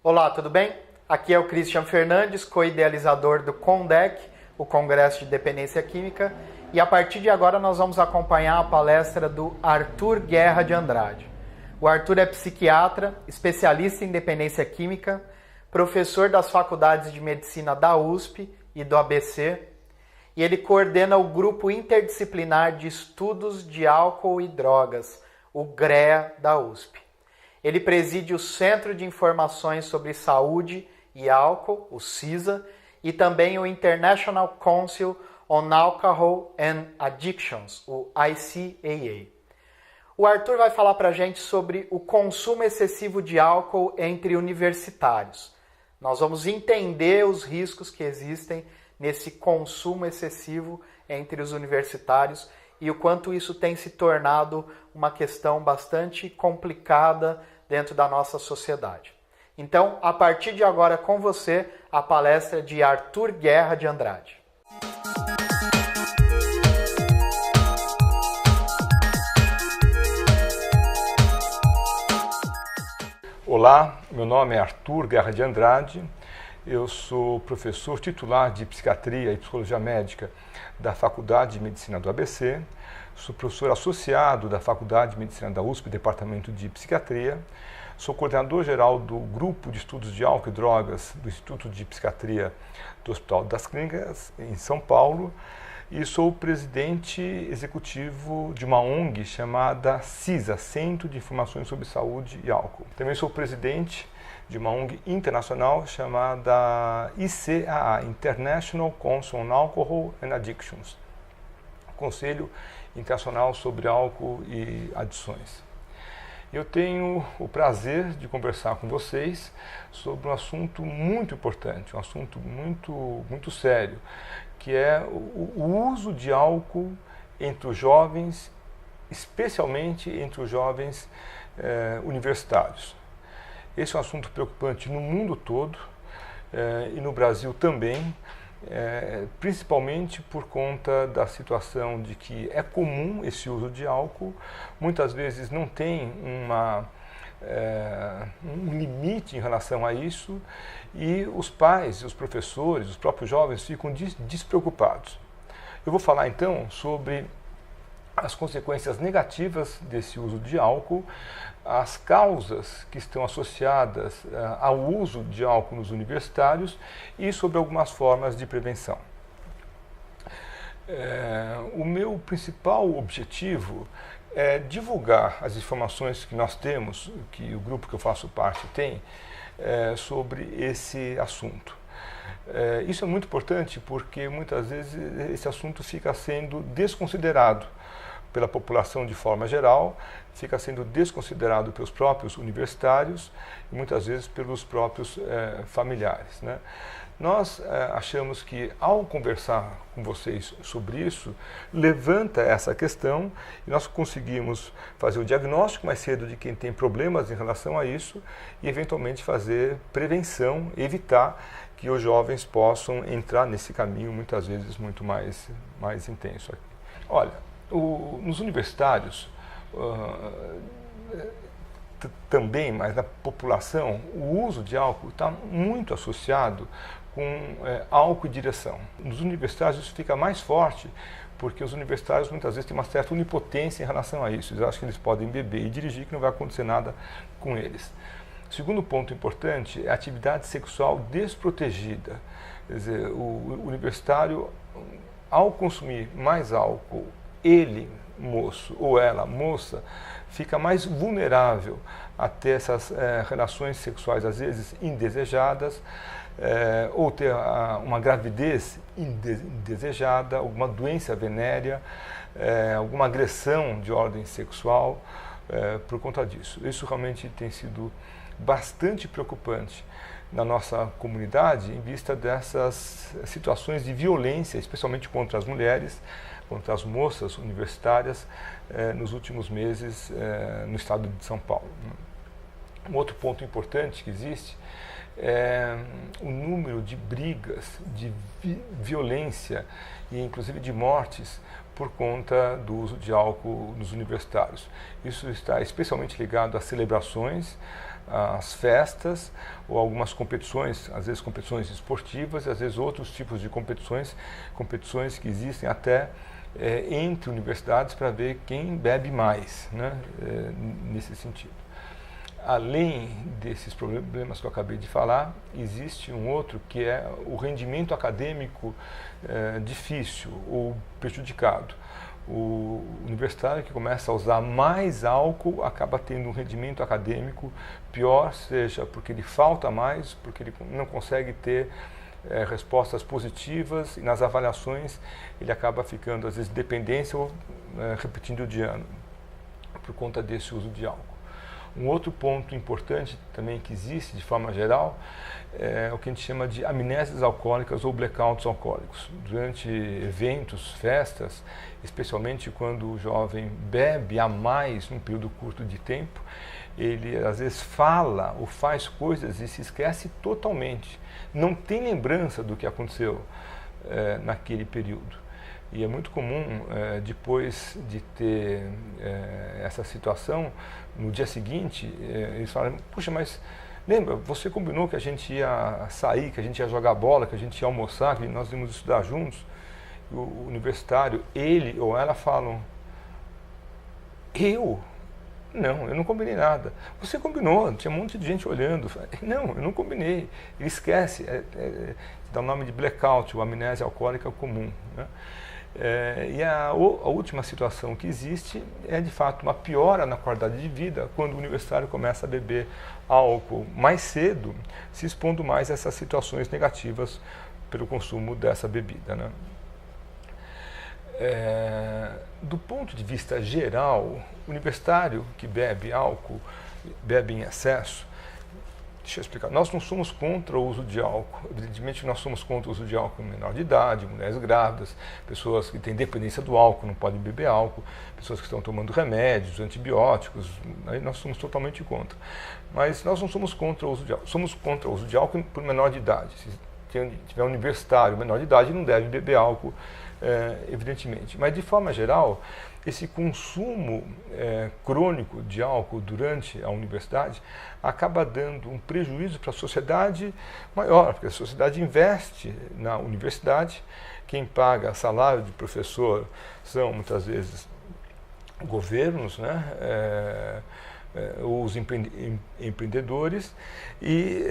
Olá, tudo bem? Aqui é o Christian Fernandes, co-idealizador do CONDEC, o Congresso de Dependência Química, e a partir de agora nós vamos acompanhar a palestra do Arthur Guerra de Andrade. O Arthur é psiquiatra, especialista em dependência química, professor das faculdades de medicina da USP e do ABC, e ele coordena o Grupo Interdisciplinar de Estudos de Álcool e Drogas, o GREA da USP. Ele preside o Centro de Informações sobre Saúde e Álcool, o CISA, e também o International Council on Alcohol and Addictions, o ICAA. O Arthur vai falar para a gente sobre o consumo excessivo de álcool entre universitários. Nós vamos entender os riscos que existem nesse consumo excessivo entre os universitários e o quanto isso tem se tornado uma questão bastante complicada dentro da nossa sociedade. Então, a partir de agora, com você, a palestra de Arthur Guerra de Andrade. Olá, meu nome é Arthur Guerra de Andrade, eu sou professor titular de Psiquiatria e Psicologia Médica da Faculdade de Medicina do ABC, sou professor associado da Faculdade de Medicina da USP, Departamento de Psiquiatria, sou coordenador geral do Grupo de Estudos de Álcool e Drogas do Instituto de Psiquiatria do Hospital das Clínicas, em São Paulo, e sou presidente executivo de uma ONG chamada CISA, Centro de Informações sobre Saúde e Álcool. Também sou presidente de uma ONG internacional chamada ICAA, International Council on Alcohol and Addictions, Conselho Internacional sobre Álcool e Adições. Eu tenho o prazer de conversar com vocês sobre um assunto muito importante, um assunto muito sério, que é o uso de álcool entre os jovens, especialmente entre os jovens universitários. Esse é um assunto preocupante no mundo todo e no Brasil também, principalmente por conta da situação de que é comum esse uso de álcool, muitas vezes não tem um limite em relação a isso e os pais, os professores, os próprios jovens ficam despreocupados. Eu vou falar então sobre as consequências negativas desse uso de álcool, as causas que estão associadas ao uso de álcool nos universitários e sobre algumas formas de prevenção. O meu principal objetivo é divulgar as informações que nós temos, que o grupo que eu faço parte tem, sobre esse assunto. Isso é muito importante porque muitas vezes esse assunto fica sendo desconsiderado pela população de forma geral, fica sendo desconsiderado pelos próprios universitários e muitas vezes pelos próprios familiares, né? Nós achamos que ao conversar com vocês sobre isso, levanta essa questão e nós conseguimos fazer o diagnóstico mais cedo de quem tem problemas em relação a isso e eventualmente fazer prevenção, evitar que os jovens possam entrar nesse caminho muitas vezes muito mais intenso. Olha, nos universitários também, mas na população, o uso de álcool está muito associado com álcool e direção. Nos universitários isso fica mais forte porque os universitários muitas vezes têm uma certa onipotência em relação a isso. Eles acham que eles podem beber e dirigir, que não vai acontecer nada com eles. Segundo ponto importante é a atividade sexual desprotegida. Quer dizer, o universitário, ao consumir mais álcool, ele, moço, ou ela, moça, fica mais vulnerável a ter essas relações sexuais, às vezes, indesejadas, ou ter uma gravidez indesejada, alguma doença venérea, alguma agressão de ordem sexual por conta disso. Isso realmente tem sido bastante preocupante na nossa comunidade em vista dessas situações de violência, especialmente contra as mulheres, contra as moças universitárias nos últimos meses no estado de São Paulo. Um outro ponto importante que existe é o número de brigas, de violência e inclusive de mortes por conta do uso de álcool nos universitários. Isso está especialmente ligado às celebrações, as festas ou algumas competições, às vezes competições esportivas, e às vezes outros tipos de competições que existem até entre universidades para ver quem bebe mais, né, nesse sentido. Além desses problemas que eu acabei de falar, existe um outro que é o rendimento acadêmico difícil ou prejudicado. O universitário que começa a usar mais álcool acaba tendo um rendimento acadêmico pior, seja porque ele falta mais, porque ele não consegue ter respostas positivas, e nas avaliações ele acaba ficando, às vezes, dependência ou repetindo de ano, por conta desse uso de álcool. Um outro ponto importante também que existe de forma geral é o que a gente chama de amnésias alcoólicas ou blackouts alcoólicos. Durante eventos, festas, especialmente quando o jovem bebe a mais num período curto de tempo, ele às vezes fala ou faz coisas e se esquece totalmente. Não tem lembrança do que aconteceu naquele período. E é muito comum, depois de ter essa situação, no dia seguinte, eles falam: puxa, mas lembra, você combinou que a gente ia sair, que a gente ia jogar bola, que a gente ia almoçar, que nós íamos estudar juntos? E o universitário, ele ou ela falam: eu? Não, eu não combinei nada. Você combinou, tinha um monte de gente olhando. Não, eu não combinei. Ele esquece, dá o nome de blackout, ou amnésia alcoólica comum, né? E a última situação que existe é, de fato, uma piora na qualidade de vida quando o universitário começa a beber álcool mais cedo, se expondo mais a essas situações negativas pelo consumo dessa bebida, né? Do ponto de vista geral, o universitário que bebe álcool, bebe em excesso. Deixa eu explicar. Nós não somos contra o uso de álcool. Evidentemente, nós somos contra o uso de álcool em menor de idade, mulheres grávidas, pessoas que têm dependência do álcool, não podem beber álcool, pessoas que estão tomando remédios, antibióticos. Aí nós somos totalmente contra. Mas nós não somos contra o uso de álcool. Somos contra o uso de álcool por menor de idade. Se tiver um universitário menor de idade, não deve beber álcool, evidentemente. Mas, de forma geral, esse consumo crônico de álcool durante a universidade acaba dando um prejuízo para a sociedade maior, porque a sociedade investe na universidade. Quem paga salário de professor são, muitas vezes, governos, né? Os empreendedores, e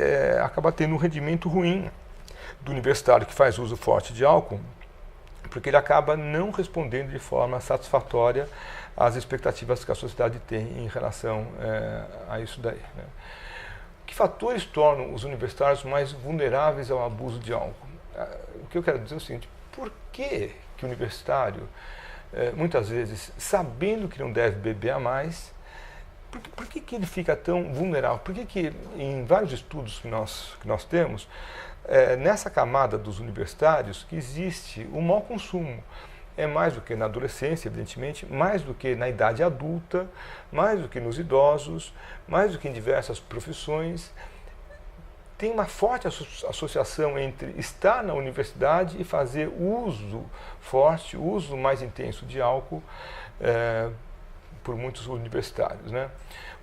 acaba tendo um rendimento ruim do universitário que faz uso forte de álcool, porque ele acaba não respondendo de forma satisfatória às expectativas que a sociedade tem em relação a isso daí, né? Que fatores tornam os universitários mais vulneráveis ao abuso de álcool? O que eu quero dizer é o seguinte: por que o universitário, muitas vezes, sabendo que não deve beber a mais, por que ele fica tão vulnerável? Por que em vários estudos que nós temos, nessa camada dos universitários, que existe um mau consumo? É mais do que na adolescência, evidentemente, mais do que na idade adulta, mais do que nos idosos, mais do que em diversas profissões. Tem uma forte associação entre estar na universidade e fazer uso forte, uso mais intenso de álcool por muitos universitários, né?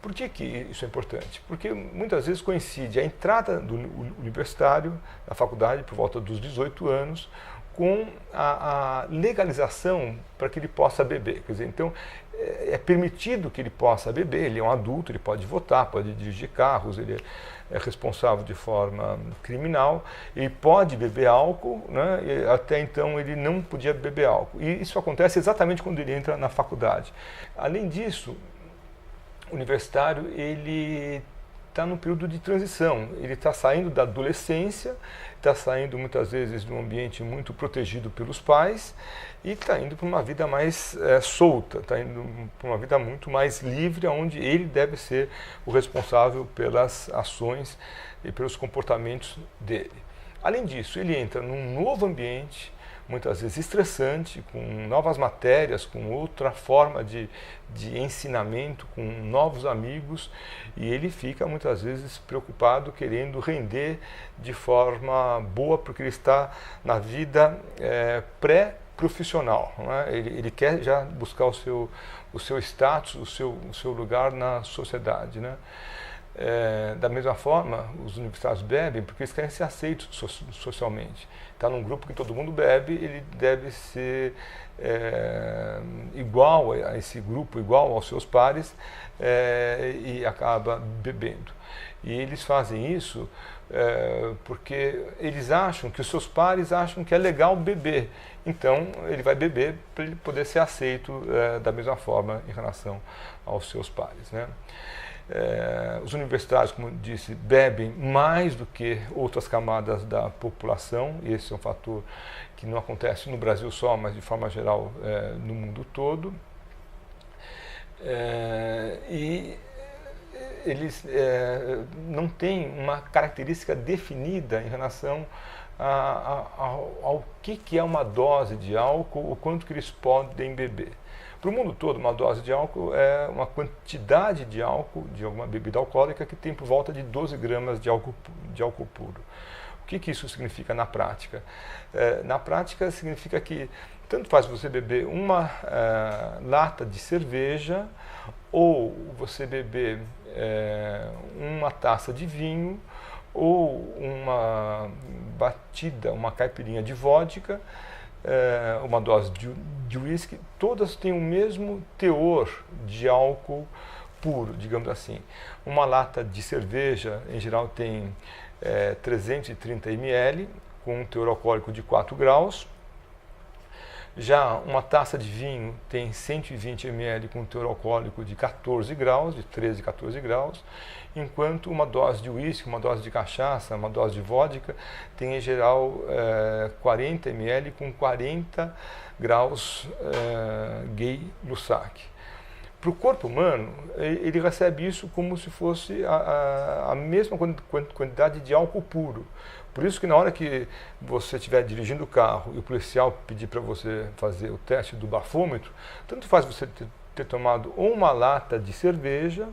Por que isso é importante? Porque muitas vezes coincide a entrada do universitário na faculdade por volta dos 18 anos com a legalização para que ele possa beber. Quer dizer, então, é permitido que ele possa beber, ele é um adulto, ele pode votar, pode dirigir carros, ele é responsável de forma criminal, ele pode beber álcool, né? E até então ele não podia beber álcool. E isso acontece exatamente quando ele entra na faculdade. Além disso, o universitário, ele está num período de transição, ele está saindo da adolescência, está saindo muitas vezes de um ambiente muito protegido pelos pais e está indo para uma vida mais solta, está indo para uma vida muito mais livre, onde ele deve ser o responsável pelas ações e pelos comportamentos dele. Além disso, ele entra num novo ambiente, muitas vezes estressante, com novas matérias, com outra forma de ensinamento, com novos amigos, e ele fica muitas vezes preocupado, querendo render de forma boa, porque ele está na vida pré-profissional, né? Ele quer já buscar o seu status, o seu lugar na sociedade, né? Da mesma forma, os universitários bebem porque eles querem ser aceitos socialmente. Está num grupo que todo mundo bebe, ele deve ser igual a esse grupo, igual aos seus pares, e acaba bebendo. E eles fazem isso porque eles acham que os seus pares acham que é legal beber. Então, ele vai beber para ele poder ser aceito da mesma forma em relação aos seus pares, né? Os universitários, como eu disse, bebem mais do que outras camadas da população, e esse é um fator que não acontece no Brasil só, mas de forma geral no mundo todo. E eles não têm uma característica definida em relação ao que é uma dose de álcool, o quanto que eles podem beber. Para o mundo todo, uma dose de álcool é uma quantidade de álcool, de alguma bebida alcoólica, que tem por volta de 12 gramas de álcool puro. O que isso significa na prática? Na prática, significa que tanto faz você beber uma lata de cerveja ou você beber uma taça de vinho ou uma batida, uma caipirinha de vodka, uma dose de uísque, todas têm o mesmo teor de álcool puro, digamos assim. Uma lata de cerveja, em geral, tem 330 ml, com um teor alcoólico de 4 graus. Já uma taça de vinho tem 120 ml com um teor alcoólico de 14 graus, de 13 a 14 graus, enquanto uma dose de uísque, uma dose de cachaça, uma dose de vodka tem em geral 40 ml com 40 graus Gay-Lussac. Para o corpo humano, ele recebe isso como se fosse a mesma quantidade de álcool puro. Por isso que na hora que você estiver dirigindo o carro e o policial pedir para você fazer o teste do bafômetro, tanto faz você ter tomado ou uma lata de cerveja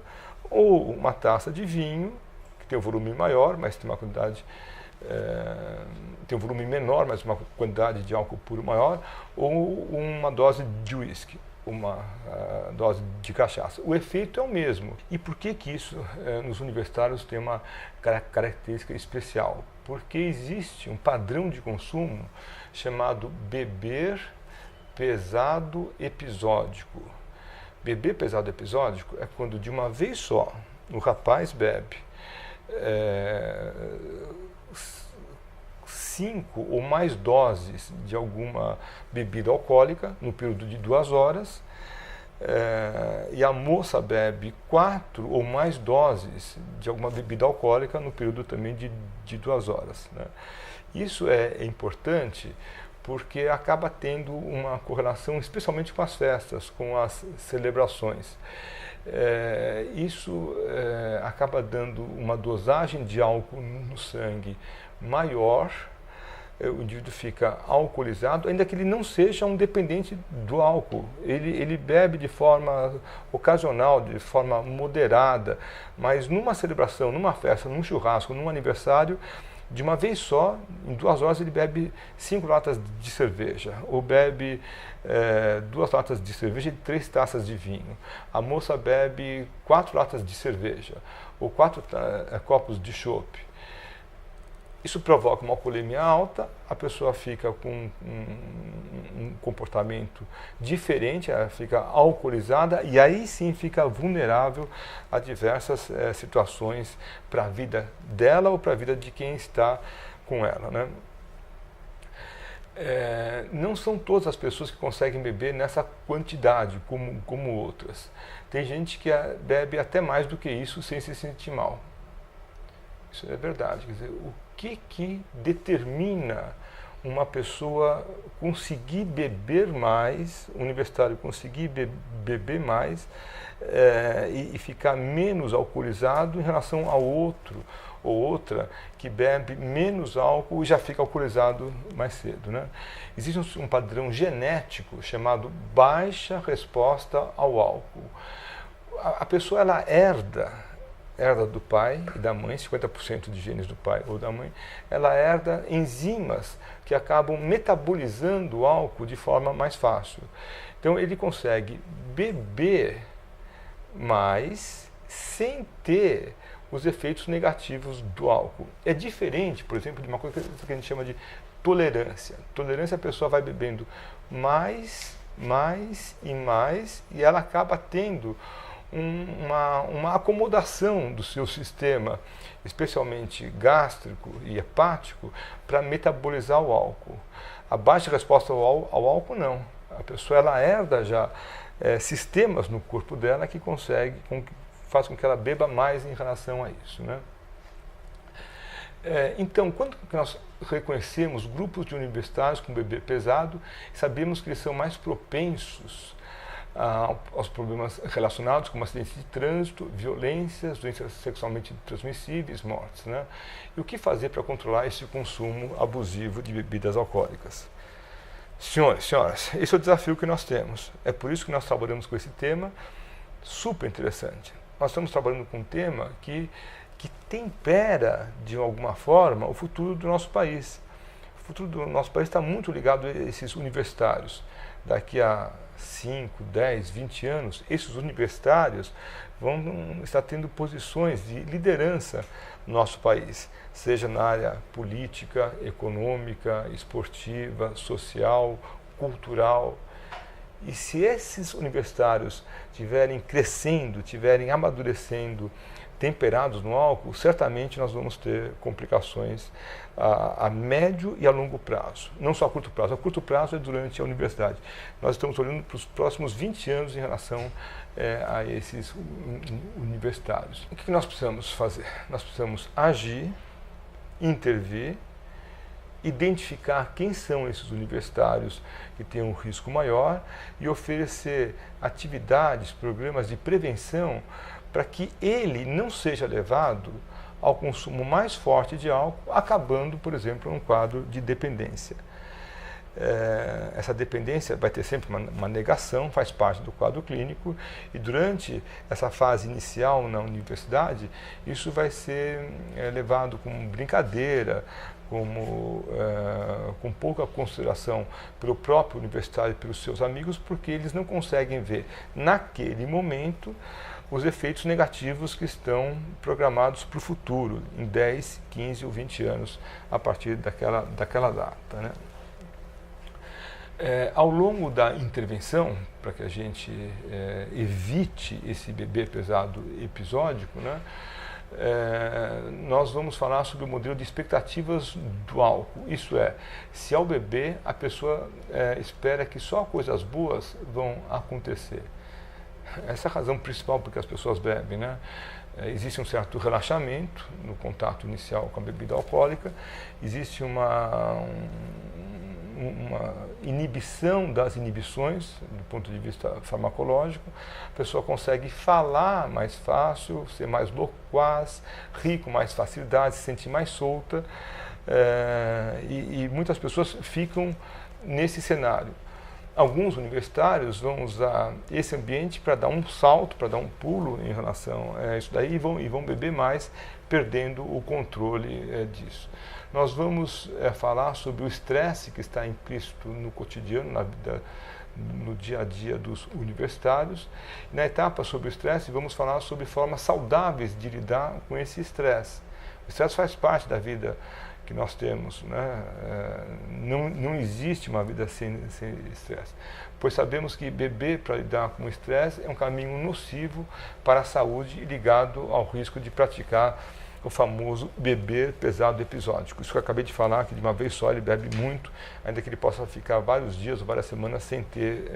ou uma taça de vinho, que tem um volume maior, mas tem uma quantidade, tem um volume menor, mas uma quantidade de álcool puro maior, ou uma dose de uísque, uma dose de cachaça. O efeito é o mesmo. E por que isso nos universitários tem uma característica especial? Porque existe um padrão de consumo chamado beber pesado episódico. Beber pesado episódico é quando de uma vez só o rapaz bebe 5 ou mais doses de alguma bebida alcoólica no período de 2 horas, e a moça bebe 4 ou mais doses de alguma bebida alcoólica no período também de 2 horas, né? Isso é importante porque acaba tendo uma correlação especialmente com as festas, com as celebrações. Isso acaba dando uma dosagem de álcool no sangue maior, o indivíduo fica alcoolizado, ainda que ele não seja um dependente do álcool. Ele bebe de forma ocasional, de forma moderada, mas numa celebração, numa festa, num churrasco, num aniversário, de uma vez só, em 2 horas, ele bebe 5 latas de cerveja, ou bebe 2 latas de cerveja e 3 taças de vinho. A moça bebe 4 latas de cerveja, ou 4 copos de chopp. Isso provoca uma alcoolemia alta, a pessoa fica com um comportamento diferente, ela fica alcoolizada e aí sim fica vulnerável a diversas situações para a vida dela ou para a vida de quem está com ela, né? Não são todas as pessoas que conseguem beber nessa quantidade como outras. Tem gente que bebe até mais do que isso sem se sentir mal. Isso é verdade. Quer dizer, o que determina uma pessoa conseguir beber mais, um universitário conseguir beber mais e ficar menos alcoolizado em relação ao outro ou outra que bebe menos álcool e já fica alcoolizado mais cedo, né? Existe um padrão genético chamado baixa resposta ao álcool. A pessoa ela herda do pai e da mãe, 50% de genes do pai ou da mãe, ela herda enzimas que acabam metabolizando o álcool de forma mais fácil. Então ele consegue beber mais sem ter os efeitos negativos do álcool. É diferente, por exemplo, de uma coisa que a gente chama de tolerância. Tolerância, a pessoa vai bebendo mais e ela acaba tendo uma acomodação do seu sistema, especialmente gástrico e hepático, para metabolizar o álcool. A baixa resposta ao álcool não. A pessoa ela herda já sistemas no corpo dela que faz com que ela beba mais em relação a isso, né? Então, quando nós reconhecemos grupos de universitários com bebê pesado, sabemos que eles são mais propensos aos problemas relacionados com acidentes de trânsito, violências, doenças sexualmente transmissíveis, mortes, né? E o que fazer para controlar esse consumo abusivo de bebidas alcoólicas? Senhores, senhoras, esse é o desafio que nós temos. É por isso que nós trabalhamos com esse tema super interessante. Nós estamos trabalhando com um tema que tempera, de alguma forma, o futuro do nosso país. O futuro do nosso país está muito ligado a esses universitários. Daqui a 5, 10, 20 anos, esses universitários vão estar tendo posições de liderança no nosso país, seja na área política, econômica, esportiva, social, cultural. E se esses universitários estiverem crescendo, estiverem amadurecendo, temperados no álcool, certamente nós vamos ter complicações a médio e a longo prazo. Não só a curto prazo. A curto prazo é durante a universidade. Nós estamos olhando para os próximos 20 anos em relação a esses universitários. O que nós precisamos fazer? Nós precisamos agir, intervir, identificar quem são esses universitários que têm um risco maior e oferecer atividades, programas de prevenção para que ele não seja levado ao consumo mais forte de álcool, acabando, por exemplo, num quadro de dependência. Essa dependência vai ter sempre uma negação, faz parte do quadro clínico, e durante essa fase inicial na universidade, isso vai ser levado como brincadeira, com pouca consideração pelo próprio universitário e pelos seus amigos, porque eles não conseguem ver naquele momento os efeitos negativos que estão programados para o futuro, em 10, 15 ou 20 anos, a partir daquela data, né? Ao longo da intervenção, para que a gente evite esse bebê pesado episódico, né, nós vamos falar sobre o modelo de expectativas do álcool. Isso é, se ao beber, a pessoa espera que só coisas boas vão acontecer. Essa é a razão principal porque as pessoas bebem, né? Existe um certo relaxamento no contato inicial com a bebida alcoólica, existe uma inibição das inibições do ponto de vista farmacológico, a pessoa consegue falar mais fácil, ser mais loquaz, rir com mais facilidade, se sentir mais solta, e muitas pessoas ficam nesse cenário. Alguns universitários vão usar esse ambiente para dar um salto, para dar um pulo em relação a isso daí e vão beber mais, perdendo o controle disso. Nós vamos falar sobre o estresse que está implícito no cotidiano, na vida, no dia a dia dos universitários. E na etapa sobre o estresse, vamos falar sobre formas saudáveis de lidar com esse estresse. O estresse faz parte da vida que nós temos, né? Não existe uma vida sem estresse, pois sabemos que beber para lidar com o estresse é um caminho nocivo para a saúde ligado ao risco de praticar o famoso beber pesado episódico. Isso que eu acabei de falar, que de uma vez só ele bebe muito, ainda que ele possa ficar vários dias ou várias semanas sem ter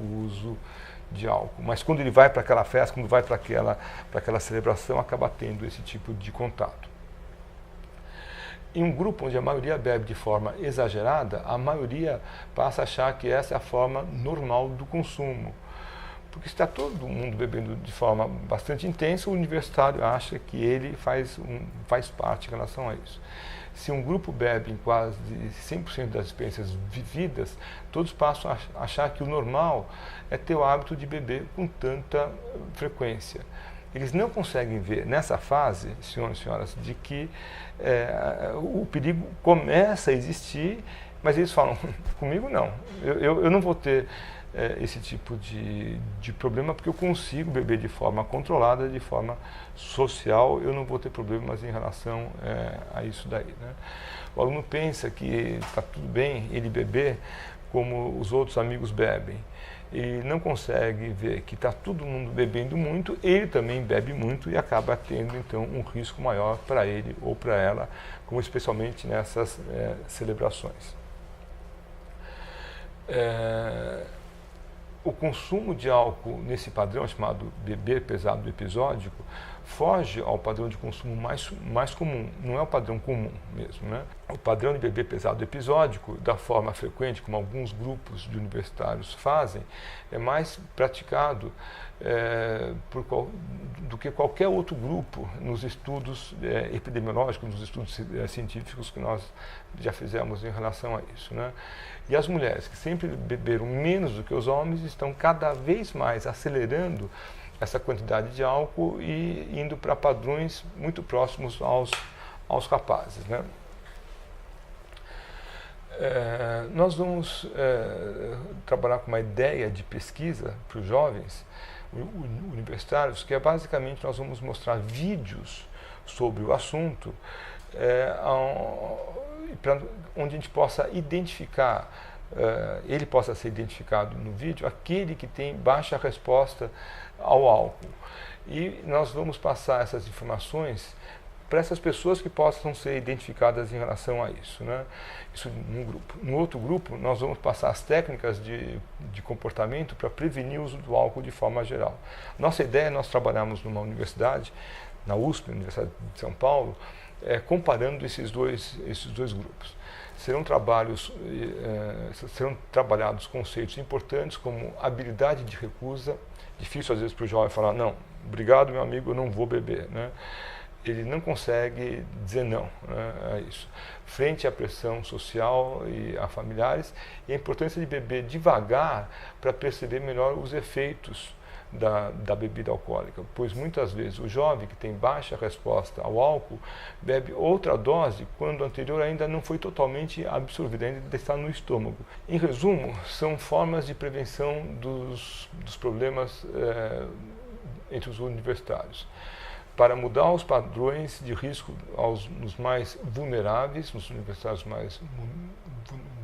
o uso de álcool. Mas quando ele vai para aquela festa, quando vai para aquela celebração, acaba tendo esse tipo de contato. Em um grupo onde a maioria bebe de forma exagerada, a maioria passa a achar que essa é a forma normal do consumo. Porque se está todo mundo bebendo de forma bastante intensa, o universitário acha que ele faz parte em relação a isso. Se um grupo bebe em quase 100% das experiências vividas, todos passam a achar que o normal é ter o hábito de beber com tanta frequência. Eles não conseguem ver nessa fase, senhores e senhoras, de que o perigo começa a existir, mas eles falam, comigo não, eu não vou ter esse tipo de problema, porque eu consigo beber de forma controlada, de forma social, eu não vou ter problemas em relação a isso daí, né? O aluno pensa que está tudo bem ele beber como os outros amigos bebem, e não consegue ver que está todo mundo bebendo muito, ele também bebe muito e acaba tendo então um risco maior para ele ou para ela, como especialmente nessas celebrações. O consumo de álcool nesse padrão chamado beber pesado episódico foge ao padrão de consumo mais comum, não é o padrão comum mesmo, né? O padrão de beber pesado episódico, da forma frequente, como alguns grupos de universitários fazem, é mais praticado do que qualquer outro grupo nos estudos epidemiológicos, nos estudos científicos que nós já fizemos em relação a isso, né? E as mulheres, que sempre beberam menos do que os homens, estão cada vez mais acelerando essa quantidade de álcool e indo para padrões muito próximos aos rapazes, né? Nós vamos trabalhar com uma ideia de pesquisa para os jovens universitários, que é basicamente nós vamos mostrar vídeos sobre o assunto, onde a gente possa identificar, ele possa ser identificado no vídeo, aquele que tem baixa resposta ao álcool. E nós vamos passar essas informações para essas pessoas que possam ser identificadas em relação a isso, né? Isso num grupo. No outro grupo, nós vamos passar as técnicas de comportamento para prevenir o uso do álcool de forma geral. Nossa ideia é nós trabalharmos numa universidade, na USP, Universidade de São Paulo, comparando esses dois grupos. Serão trabalhados conceitos importantes como habilidade de recusa. Difícil às vezes para o jovem falar, não, obrigado meu amigo, eu não vou beber, né? Ele não consegue dizer não, né, a isso. Frente à pressão social e a familiares, e a importância de beber devagar para perceber melhor os efeitos da bebida alcoólica, pois muitas vezes o jovem que tem baixa resposta ao álcool bebe outra dose quando a anterior ainda não foi totalmente absorvida, ainda está no estômago. Em resumo, são formas de prevenção dos problemas entre os universitários, para mudar os padrões de risco nos mais vulneráveis, nos universitários mais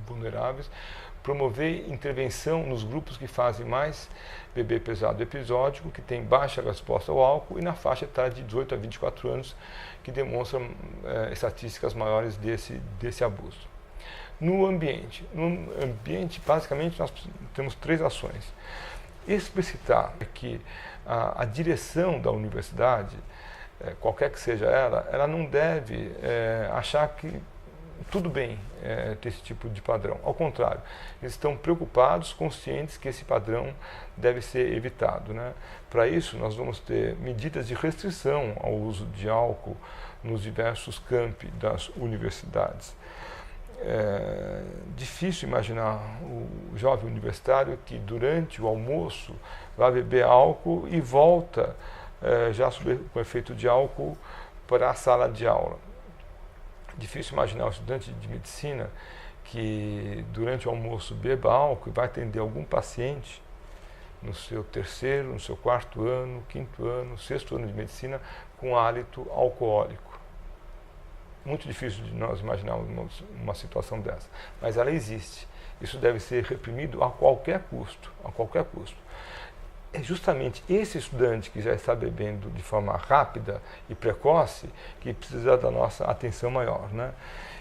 vulneráveis, promover intervenção nos grupos que fazem mais beber pesado episódico, que tem baixa resposta ao álcool, e na faixa etária de 18 a 24 anos, que demonstram estatísticas maiores desse abuso. No ambiente, basicamente, nós temos 3 ações. Explicitar que a direção da universidade, qualquer que seja ela não deve achar que tudo bem ter esse tipo de padrão. Ao contrário, eles estão preocupados, conscientes que esse padrão deve ser evitado, né? Para isso, nós vamos ter medidas de restrição ao uso de álcool nos diversos campi das universidades. É difícil imaginar o jovem universitário que durante o almoço vai beber álcool e volta já com efeito de álcool para a sala de aula. Difícil imaginar o estudante de medicina que durante o almoço beba álcool e vai atender algum paciente no seu 3º, no seu 4º ano, 5º ano, 6º ano de medicina com hálito alcoólico. Muito difícil de nós imaginarmos uma situação dessa, mas ela existe. Isso deve ser reprimido a qualquer custo, a qualquer custo. É justamente esse estudante que já está bebendo de forma rápida e precoce que precisa da nossa atenção maior, né?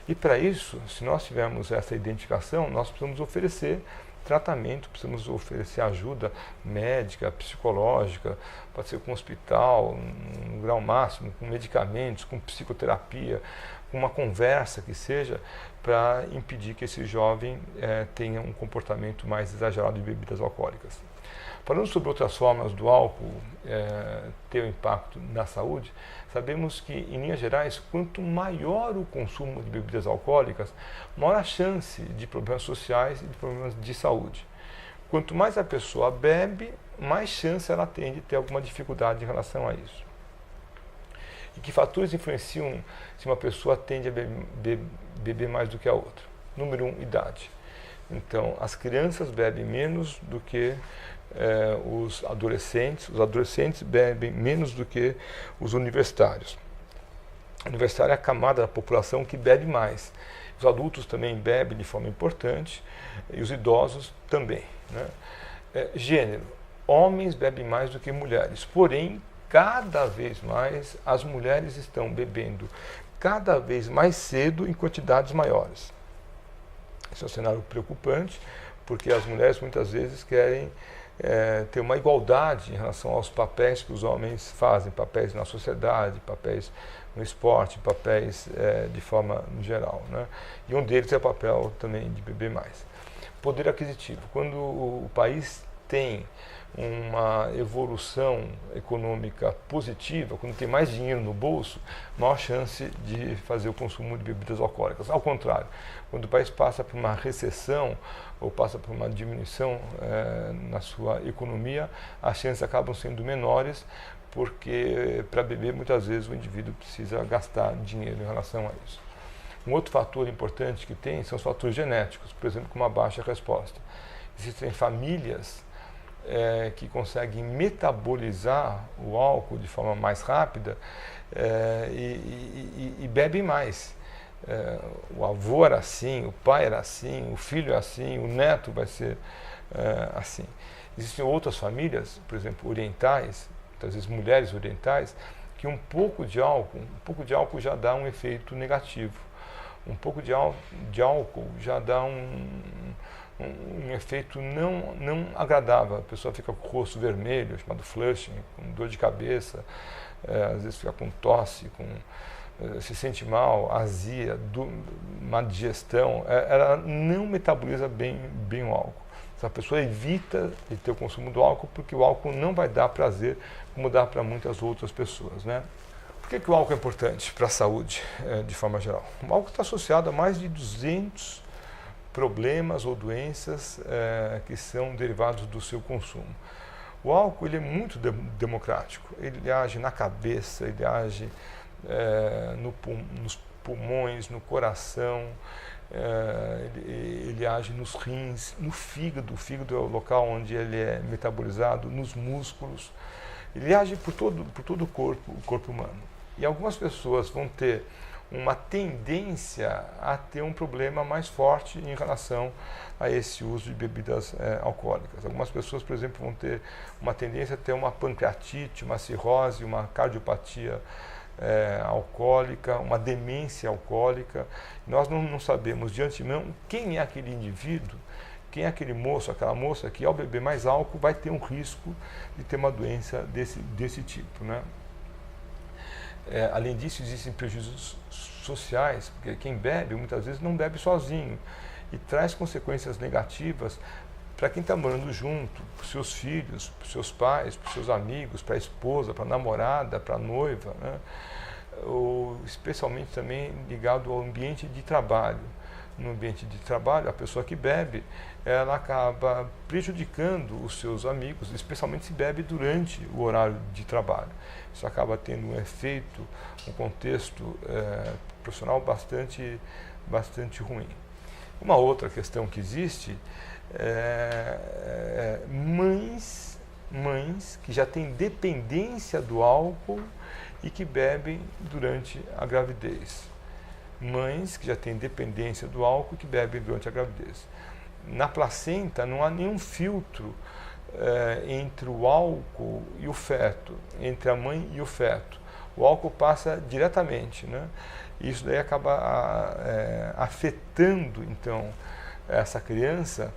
E para isso, se nós tivermos essa identificação, nós precisamos oferecer tratamento, precisamos oferecer ajuda médica, psicológica, pode ser com hospital, no grau máximo, com medicamentos, com psicoterapia, com uma conversa que seja, para impedir que esse jovem tenha um comportamento mais exagerado de bebidas alcoólicas. Falando sobre outras formas do álcool ter um impacto na saúde, sabemos que, em linhas gerais, quanto maior o consumo de bebidas alcoólicas, maior a chance de problemas sociais e de problemas de saúde. Quanto mais a pessoa bebe, mais chance ela tem de ter alguma dificuldade em relação a isso. E que fatores influenciam se uma pessoa tende a beber mais do que a outra? Número 1, idade. Então, as crianças bebem menos do que os adolescentes bebem menos do que os universitários. O universitário é a camada da população que bebe mais. Os adultos também bebem de forma importante e os idosos também, né? Gênero. Homens bebem mais do que mulheres, porém, cada vez mais as mulheres estão bebendo cada vez mais cedo em quantidades maiores. Esse é um cenário preocupante, porque as mulheres muitas vezes querem ter uma igualdade em relação aos papéis que os homens fazem, papéis na sociedade, papéis no esporte, papéis de forma geral, né? E um deles é o papel também de beber mais. Poder aquisitivo. Quando o país tem uma evolução econômica positiva, quando tem mais dinheiro no bolso, maior chance de fazer o consumo de bebidas alcoólicas. Ao contrário, quando o país passa por uma recessão ou passa por uma diminuição na sua economia, as chances acabam sendo menores, porque para beber muitas vezes o indivíduo precisa gastar dinheiro em relação a isso. Um outro fator importante que tem são os fatores genéticos, por exemplo, com uma baixa resposta. Existem famílias que conseguem metabolizar o álcool de forma mais rápida e bebem mais. O avô era assim, o pai era assim, o filho é assim, o neto vai ser assim. Existem outras famílias, por exemplo, orientais, muitas vezes mulheres orientais, que um pouco de álcool já dá um efeito negativo. Um pouco de álcool já dá um efeito não agradável. A pessoa fica com o rosto vermelho, chamado flushing, com dor de cabeça, às vezes fica com tosse, se sente mal, azia, má digestão. Ela não metaboliza bem o álcool. A pessoa evita de ter o consumo do álcool porque o álcool não vai dar prazer como dá para muitas outras pessoas, né? Por que o álcool é importante para a saúde, de forma geral? O álcool está associado a mais de 200 problemas ou doenças que são derivados do seu consumo. O álcool ele é muito democrático, ele age na cabeça, ele age nos pulmões, no coração, ele age nos rins, no fígado. O fígado é o local onde ele é metabolizado, nos músculos. Ele age por todo o corpo humano. E algumas pessoas vão ter uma tendência a ter um problema mais forte em relação a esse uso de bebidas alcoólicas. Algumas pessoas, por exemplo, vão ter uma tendência a ter uma pancreatite, uma cirrose, uma cardiopatia alcoólica, uma demência alcoólica. Nós não sabemos de antemão quem é aquele indivíduo, quem é aquele moço, aquela moça que ao beber mais álcool vai ter um risco de ter uma doença desse tipo, né? Além disso, existem prejuízos sociais, porque quem bebe muitas vezes não bebe sozinho e traz consequências negativas para quem está morando junto, para os seus filhos, para os seus pais, para os seus amigos, para a esposa, para a namorada, para a noiva, né? Ou especialmente também ligado ao ambiente de trabalho. No ambiente de trabalho, a pessoa que bebe, ela acaba prejudicando os seus amigos, especialmente se bebe durante o horário de trabalho. Isso acaba tendo um efeito, um contexto profissional bastante ruim. Uma outra questão que existe mães que já têm dependência do álcool e que bebem durante a gravidez. Mães que já têm dependência do álcool e que bebem durante a gravidez. Na placenta não há nenhum filtro entre o álcool e o feto, entre a mãe e o feto. O álcool passa diretamente, né? E isso daí acaba afetando, então, essa criança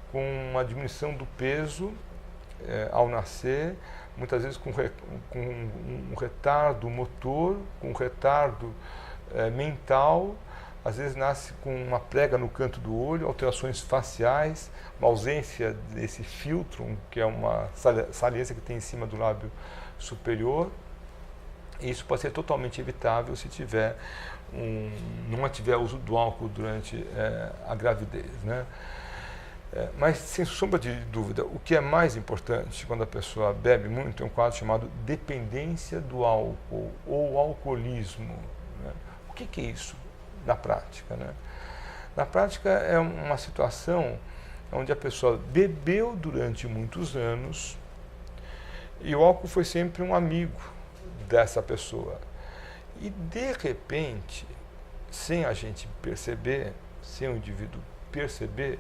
com uma diminuição do peso ao nascer, muitas vezes com um retardo motor, com um retardo mental, às vezes nasce com uma prega no canto do olho, alterações faciais, uma ausência desse filtro, que é uma saliência que tem em cima do lábio superior. E isso pode ser totalmente evitável se não tiver uso do álcool durante a gravidez, né? Mas, sem sombra de dúvida, o que é mais importante quando a pessoa bebe muito é um quadro chamado dependência do álcool ou alcoolismo, né? O que é isso na prática, né? Na prática, é uma situação onde a pessoa bebeu durante muitos anos e o álcool foi sempre um amigo dessa pessoa. E, de repente, sem a gente perceber, sem o indivíduo perceber,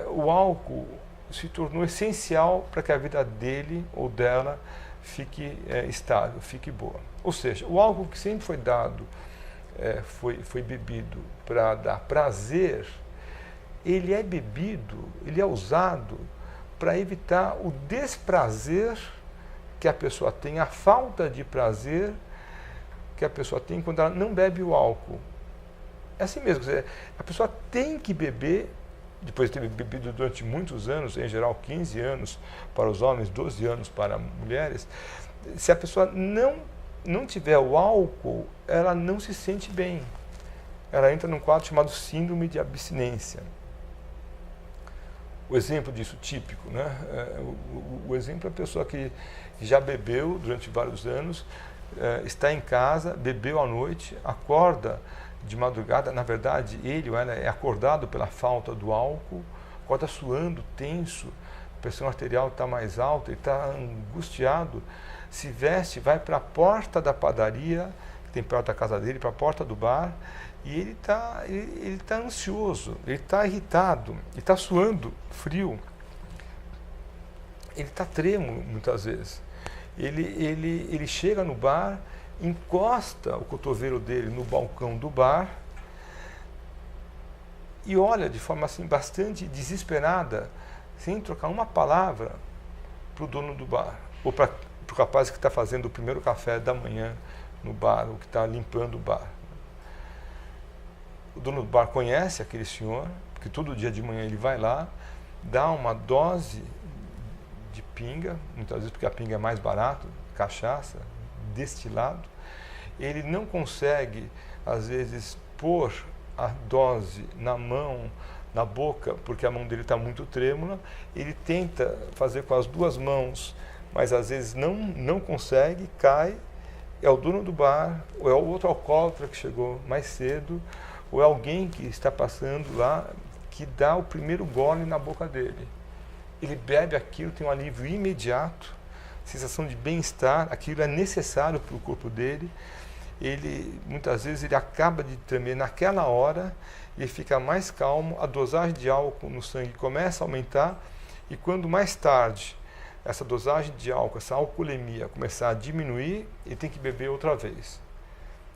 o álcool se tornou essencial para que a vida dele ou dela fique estável, fique boa. Ou seja, o álcool que sempre foi dado, foi bebido para dar prazer, ele é bebido, ele é usado para evitar o desprazer que a pessoa tem, a falta de prazer que a pessoa tem quando ela não bebe o álcool. É assim mesmo, quer dizer, a pessoa tem que beber, depois de ter bebido durante muitos anos, em geral 15 anos para os homens, 12 anos para mulheres. Se a pessoa não tiver o álcool, ela não se sente bem. Ela entra num quadro chamado síndrome de abstinência. O exemplo disso típico, né? O exemplo é a pessoa que já bebeu durante vários anos, está em casa, bebeu à noite, acorda de madrugada, na verdade ele ou ela é acordado pela falta do álcool, acorda suando, tenso, a pressão arterial está mais alta, ele está angustiado, se veste, vai para a porta da padaria, que tem perto da casa dele, para a porta do bar, e ele tá ansioso, ele está irritado, ele está suando frio, ele está trêmulo muitas vezes. Ele chega no bar, encosta o cotovelo dele no balcão do bar e olha de forma assim bastante desesperada, sem trocar uma palavra, para o dono do bar, ou para o rapaz que está fazendo o primeiro café da manhã no bar, ou que está limpando o bar. O dono do bar conhece aquele senhor, porque todo dia de manhã ele vai lá, dá uma dose de pinga, muitas vezes porque a pinga é mais barato, cachaça, destilado. Ele não consegue, às vezes, pôr a dose na mão, na boca, porque a mão dele está muito trêmula. Ele tenta fazer com as duas mãos, mas às vezes não consegue, cai. É o dono do bar, ou é o outro alcoólatra que chegou mais cedo, ou é alguém que está passando lá, que dá o primeiro gole na boca dele. Ele bebe aquilo, tem um alívio imediato, sensação de bem-estar, aquilo é necessário para o corpo dele. Muitas vezes ele acaba de tremer naquela hora, ele fica mais calmo, a dosagem de álcool no sangue começa a aumentar, e quando mais tarde essa dosagem de álcool, essa alcoolemia começar a diminuir, ele tem que beber outra vez.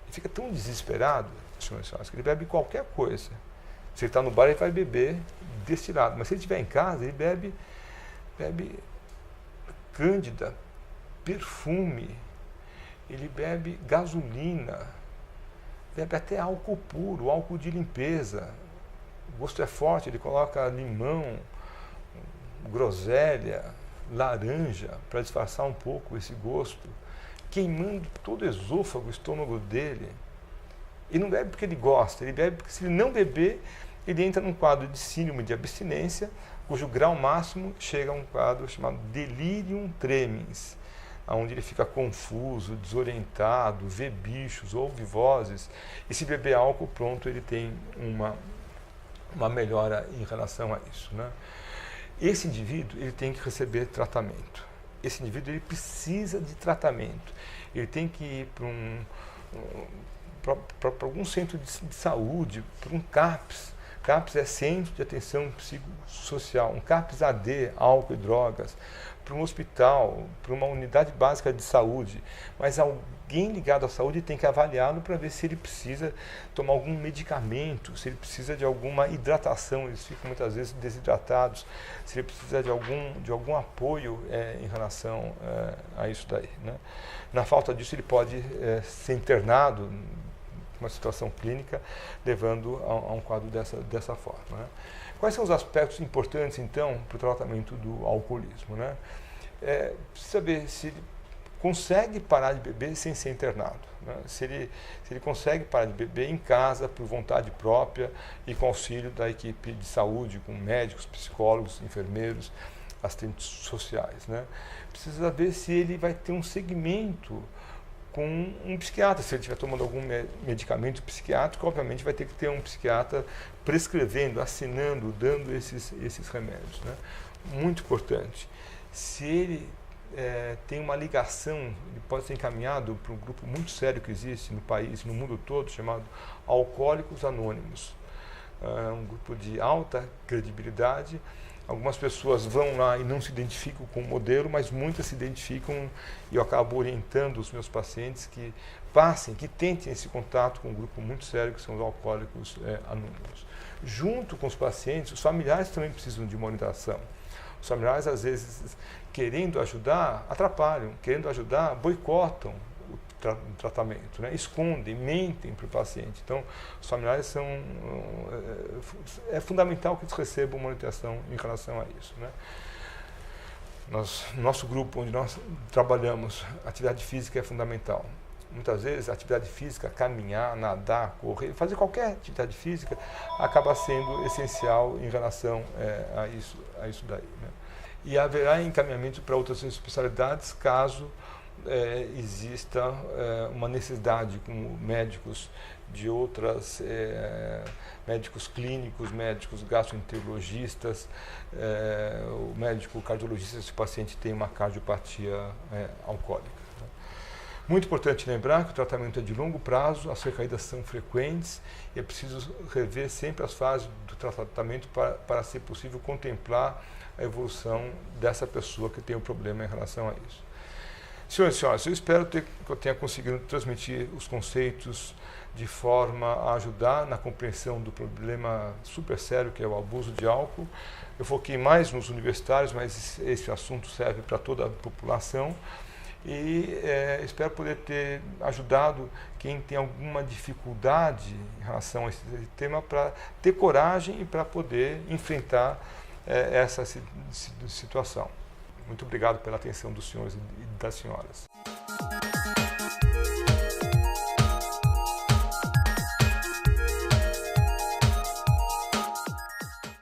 Ele fica tão desesperado, senhores, que ele bebe qualquer coisa. Se ele está no bar, ele vai beber destilado, mas se ele estiver em casa, ele bebe cândida, perfume, ele bebe gasolina, bebe até álcool puro, álcool de limpeza. O gosto é forte, ele coloca limão, groselha, laranja, para disfarçar um pouco esse gosto, queimando todo o esôfago, o estômago dele. Ele não bebe porque ele gosta, ele bebe porque se ele não beber, ele entra num quadro de síndrome de abstinência, cujo grau máximo chega a um quadro chamado delirium tremens, onde ele fica confuso, desorientado, vê bichos, ouve vozes, e se beber álcool, pronto, ele tem uma melhora em relação a isso, né? Esse indivíduo, ele tem que receber tratamento. Esse indivíduo, ele precisa de tratamento. Ele tem que ir para algum centro de saúde, para um CAPS. CAPS é Centro de Atenção Psicossocial, um CAPS AD, álcool e drogas, para um hospital, para uma unidade básica de saúde, mas alguém ligado à saúde tem que avaliá-lo para ver se ele precisa tomar algum medicamento, se ele precisa de alguma hidratação, eles ficam muitas vezes desidratados, se ele precisa de algum apoio em relação a isso daí, né? Na falta disso, ele pode ser internado, uma situação clínica, levando a um quadro dessa forma, né? Quais são os aspectos importantes, então, para o tratamento do alcoolismo, né? Precisa saber se ele consegue parar de beber sem ser internado, né? Se ele consegue parar de beber em casa, por vontade própria e com auxílio da equipe de saúde, com médicos, psicólogos, enfermeiros, assistentes sociais, né? Precisa ver se ele vai ter um segmento com um psiquiatra. Se ele estiver tomando algum medicamento psiquiátrico, obviamente vai ter que ter um psiquiatra prescrevendo, assinando, dando esses remédios, né? Muito importante. Se ele tem uma ligação, ele pode ser encaminhado para um grupo muito sério que existe no país, no mundo todo, chamado Alcoólicos Anônimos. É um grupo de alta credibilidade. Algumas pessoas vão lá e não se identificam com o modelo, mas muitas se identificam, e eu acabo orientando os meus pacientes que passem, que tentem esse contato com um grupo muito sério, que são os Alcoólicos Anônimos. Junto com os pacientes, os familiares também precisam de uma orientação. Os familiares, às vezes, querendo ajudar, atrapalham, querendo ajudar, boicotam o tratamento, né? Escondem, mentem para o paciente. Então, os familiares é fundamental que eles recebam uma orientação em relação a isso, né? Nosso grupo, onde nós trabalhamos, atividade física é fundamental. Muitas vezes, a atividade física, caminhar, nadar, correr, fazer qualquer atividade física, acaba sendo essencial em relação a isso daí, né? E haverá encaminhamento para outras especialidades caso exista uma necessidade, como médicos de outras, médicos clínicos, médicos gastroenterologistas, o médico cardiologista se o paciente tem uma cardiopatia alcoólica. Muito importante lembrar que o tratamento é de longo prazo, as recaídas são frequentes e é preciso rever sempre as fases do tratamento para ser possível contemplar a evolução dessa pessoa que tem o problema em relação a isso. Senhoras e senhores, eu espero que eu tenha conseguido transmitir os conceitos de forma a ajudar na compreensão do problema super sério que é o abuso de álcool. Eu foquei mais nos universitários, mas esse assunto serve para toda a população. E espero poder ter ajudado quem tem alguma dificuldade em relação a esse tema para ter coragem e para poder enfrentar essa situação. Muito obrigado pela atenção dos senhores e das senhoras.